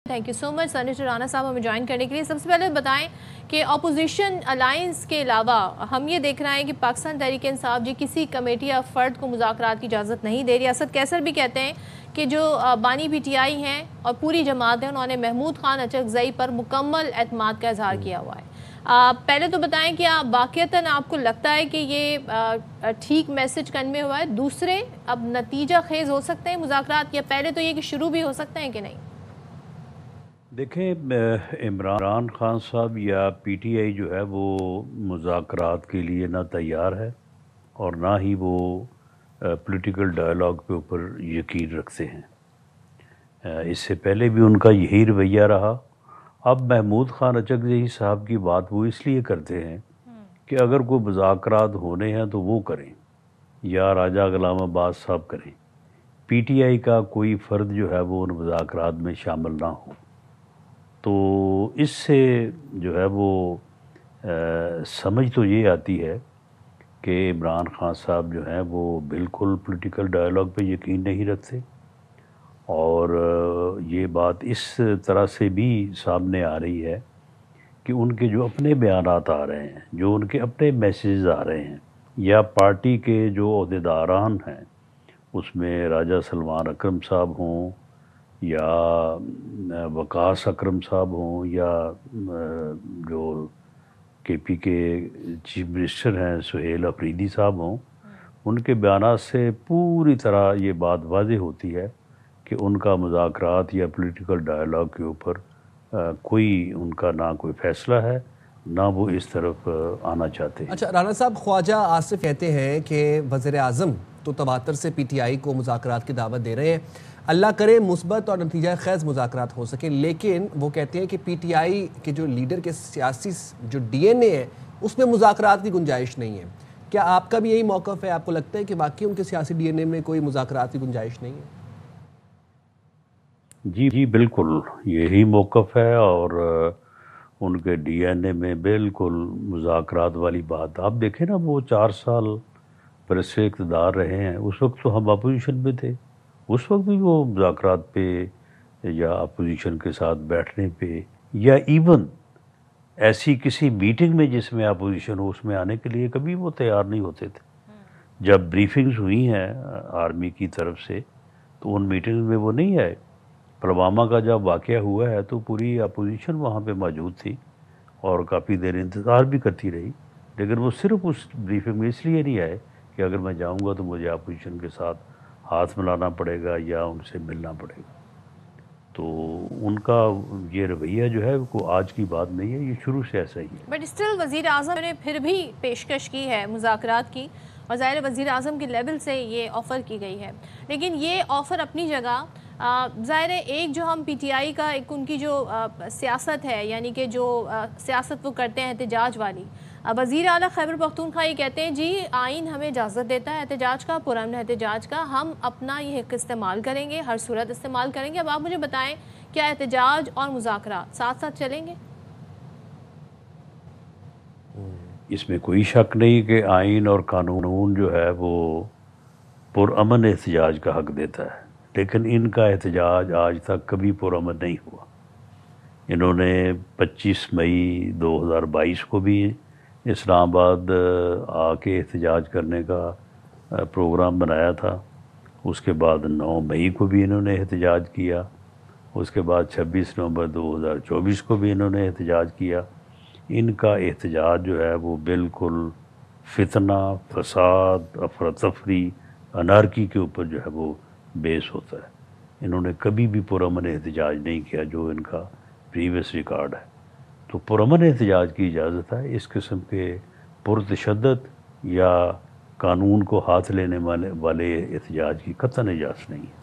Thank you so much senator Rana صاحب ہمیں join کرنے کے لیے. سب سے پہلے بتائیں کہ اپوزیشن الائنس کے علاوہ ہم یہ دیکھ رہے ہیں کہ پاکستان تحریک انصاف جی کسی کمیٹی یا فرد کو مذاکرات کی اجازت نہیں دے رہی. اسد کیسر بھی کہتے ہیں کہ جو بانی پی ٹی آئی ہیں اور پوری جماعت ہے انہوں نے محمود خان اچکزئی پر مکمل اعتماد کا اظہار کیا ہوا ہے. پہلے تو بتائیں کہ واقعتاً آپ کو لگتا ہے کہ یہ ٹھیک میسج کنوے ہوا ہے؟ دوسرے اب نتیجہ خیز ہو سکتے ہیں مذاکرات، یا پہلے تو یہ کہ شروع بھی ہو سکتے ہیں کہ نہیں؟ دیکھیں، عمران خان صاحب یا پی ٹی آئی جو ہے وہ مذاکرات کے لیے نہ تیار ہے اور نہ ہی وہ پولیٹیکل ڈائلاگ کے اوپر یقین رکھتے ہیں. اس سے پہلے بھی ان کا یہی رویہ رہا. اب محمود خان اچکزئی صاحب کی بات وہ اس لیے کرتے ہیں کہ اگر کوئی مذاکرات ہونے ہیں تو وہ کریں یا راجہ غلام عباس صاحب کریں. پی ٹی آئی کا کوئی فرد جو ہے وہ ان مذاکرات میں شامل نہ ہو. تو اس سے جو ہے وہ سمجھ تو یہ آتی ہے کہ عمران خان صاحب جو ہیں وہ بالکل پولیٹیکل ڈائلاگ پہ یقین نہیں رکھتے، اور یہ بات اس طرح سے بھی سامنے آ رہی ہے کہ ان کے جو اپنے بیانات آ رہے ہیں، جو ان کے اپنے میسیجز آ رہے ہیں، یا پارٹی کے جو عہدیداران ہیں، اس میں راجہ سلمان اکرم صاحب ہوں یا وقاص اکرم صاحب ہوں یا جو کے پی کے چیف منسٹر ہیں سہیل افریدی صاحب ہوں، ان کے بیانات سے پوری طرح یہ بات واضح ہوتی ہے کہ ان کا مذاکرات یا پولیٹیکل ڈائلاگ کے اوپر کوئی ان کا نہ کوئی فیصلہ ہے، نہ وہ اس طرف آنا چاہتے ہیں. اچھا رانا صاحب، خواجہ آصف کہتے ہیں کہ وزیر اعظم تو تواتر سے پی ٹی آئی کو مذاکرات کی دعوت دے رہے ہیں، اللہ کرے مثبت اور نتیجہ خیز مذاکرات ہو سکیں، لیکن وہ کہتے ہیں کہ پی ٹی آئی کے جو لیڈر کے سیاسی جو ڈی این اے ہے اس میں مذاکرات کی گنجائش نہیں ہے. کیا آپ کا بھی یہی موقف ہے؟ آپ کو لگتا ہے کہ واقعی ان کے سیاسی ڈی این اے میں کوئی مذاکرات کی گنجائش نہیں ہے؟ جی بالکل یہی موقف ہے، اور ان کے ڈی این اے میں بالکل مذاکرات والی بات. آپ دیکھیں نا، وہ 4 سال پریس اقتدار رہے ہیں، اس وقت تو ہم اپوزیشن میں تھے، اس وقت بھی وہ مذاکرات پہ یا اپوزیشن کے ساتھ بیٹھنے پہ یا ایون ایسی کسی میٹنگ میں جس میں اپوزیشن ہو اس میں آنے کے لیے کبھی وہ تیار نہیں ہوتے تھے. جب بریفنگز ہوئی ہیں آرمی کی طرف سے تو ان میٹنگ میں وہ نہیں آئے. پلوامہ کا جب واقعہ ہوا ہے تو پوری اپوزیشن وہاں پہ موجود تھی اور کافی دیر انتظار بھی کرتی رہی، لیکن وہ صرف اس بریفنگ میں اس لیے نہیں آئے کہ اگر میں جاؤں گا تو مجھے اپوزیشن کے ساتھ ہاتھ ملانا پڑے گا یا ان سے ملنا پڑے گا. تو ان کا یہ رویہ جو ہے وہ آج کی بات نہیں ہے، یہ شروع سے ایسا ہی ہے. بٹ اسٹل وزیر اعظم نے پھر بھی پیشکش کی ہے مذاکرات کی، اور ظاہر وزیر اعظم کے لیول سے یہ آفر کی گئی ہے. لیکن یہ آفر اپنی جگہ ظاہر ہے، ایک جو ہم پی ٹی آئی کا ایک ان کی جو سیاست ہے، یعنی کہ جو سیاست وہ کرتے ہیں احتجاج والی، وزیر اعلیٰ خیبر پختونخوا یہ کہتے ہیں جی آئین ہمیں اجازت دیتا ہے احتجاج کا، پرامن احتجاج کا، ہم اپنا یہ حق استعمال کریں گے، ہر صورت استعمال کریں گے. اب آپ مجھے بتائیں کیا احتجاج اور مذاکرات ساتھ ساتھ چلیں گے؟ اس میں کوئی شک نہیں کہ آئین اور قانون جو ہے وہ پرامن احتجاج کا حق دیتا ہے، لیکن ان کا احتجاج آج تک کبھی پرامن نہیں ہوا. انہوں نے 25 مئی 2022 کو بھی اسلام آباد آ کے احتجاج کرنے کا پروگرام بنایا تھا. اس کے بعد 9 مئی کو بھی انہوں نے احتجاج کیا. اس کے بعد 26 نومبر 2024 کو بھی انہوں نے احتجاج کیا. ان کا احتجاج جو ہے وہ بالکل فتنہ، فساد، افراتفری، انارکی کے اوپر جو ہے وہ بیس ہوتا ہے. انہوں نے کبھی بھی پرامن احتجاج نہیں کیا جو ان کا پریویس ریکارڈ ہے. تو پرامن احتجاج کی اجازت ہے، اس قسم کے پرتشدد یا قانون کو ہاتھ لینے والے احتجاج کی قطعاً اجازت نہیں ہے.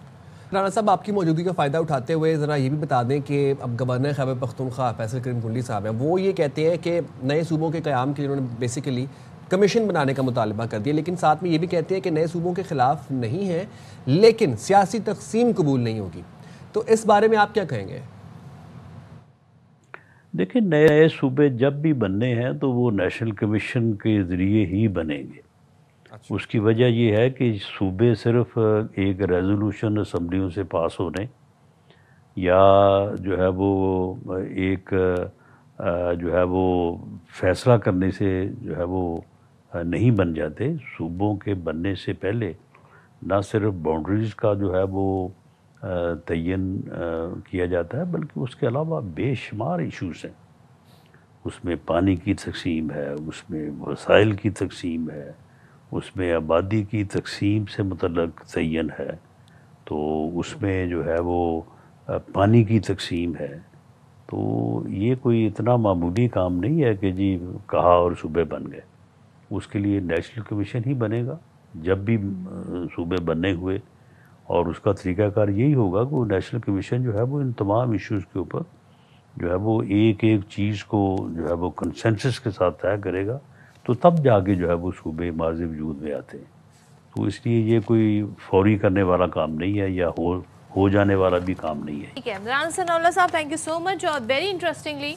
رانا صاحب، آپ کی موجودگی کا فائدہ اٹھاتے ہوئے ذرا یہ بھی بتا دیں کہ اب گورنر خیبر پختونخوا فیصل کریم کنڈی صاحب ہیں، وہ یہ کہتے ہیں کہ نئے صوبوں کے قیام کے لیے انہوں نے بیسیکلی کمیشن بنانے کا مطالبہ کر دیا، لیکن ساتھ میں یہ بھی کہتے ہیں کہ نئے صوبوں کے خلاف نہیں ہیں لیکن سیاسی تقسیم قبول نہیں ہوگی. تو اس بارے میں آپ کیا کہیں گے؟ دیکھیں، نئے صوبے جب بھی بننے ہیں تو وہ نیشنل کمیشن کے ذریعے ہی بنیں گے. اس کی وجہ یہ ہے کہ صوبے صرف ایک ریزولوشن اسمبلیوں سے پاس ہونے یا جو ہے وہ ایک جو ہے وہ فیصلہ کرنے سے جو ہے وہ نہیں بن جاتے. صوبوں کے بننے سے پہلے نہ صرف باؤنڈریز کا جو ہے وہ تعین کیا جاتا ہے بلکہ اس کے علاوہ بے شمار ایشوز ہیں. اس میں پانی کی تقسیم ہے, اس میں وسائل کی تقسیم ہے, اس میں آبادی کی تقسیم سے متعلق تعین ہے, تو اس میں جو ہے وہ پانی کی تقسیم ہے. تو یہ کوئی اتنا معمولی کام نہیں ہے کہ جی کہا اور صوبے بن گئے. اس کے لیے نیشنل کمیشن ہی بنے گا. جب بھی صوبے بننے ہوئے اور اس کا طریقہ کار یہی ہوگا کہ وہ نیشنل کمیشن جو ہے وہ ان تمام ایشوز کے اوپر جو ہے وہ ایک ایک چیز کو جو ہے وہ کنسنسس کے ساتھ طے کرے گا, تو تب جا کے جو ہے وہ صوبے ماضی وجود میں آتے ہیں. تو اس لیے یہ کوئی فوری کرنے والا کام نہیں ہے یا ہو جانے والا بھی کام نہیں ہے. ٹھیک ہے عمران ثناء اللہ صاحب, تھینک یو سو مچ. اور ویری انٹرسٹنگلی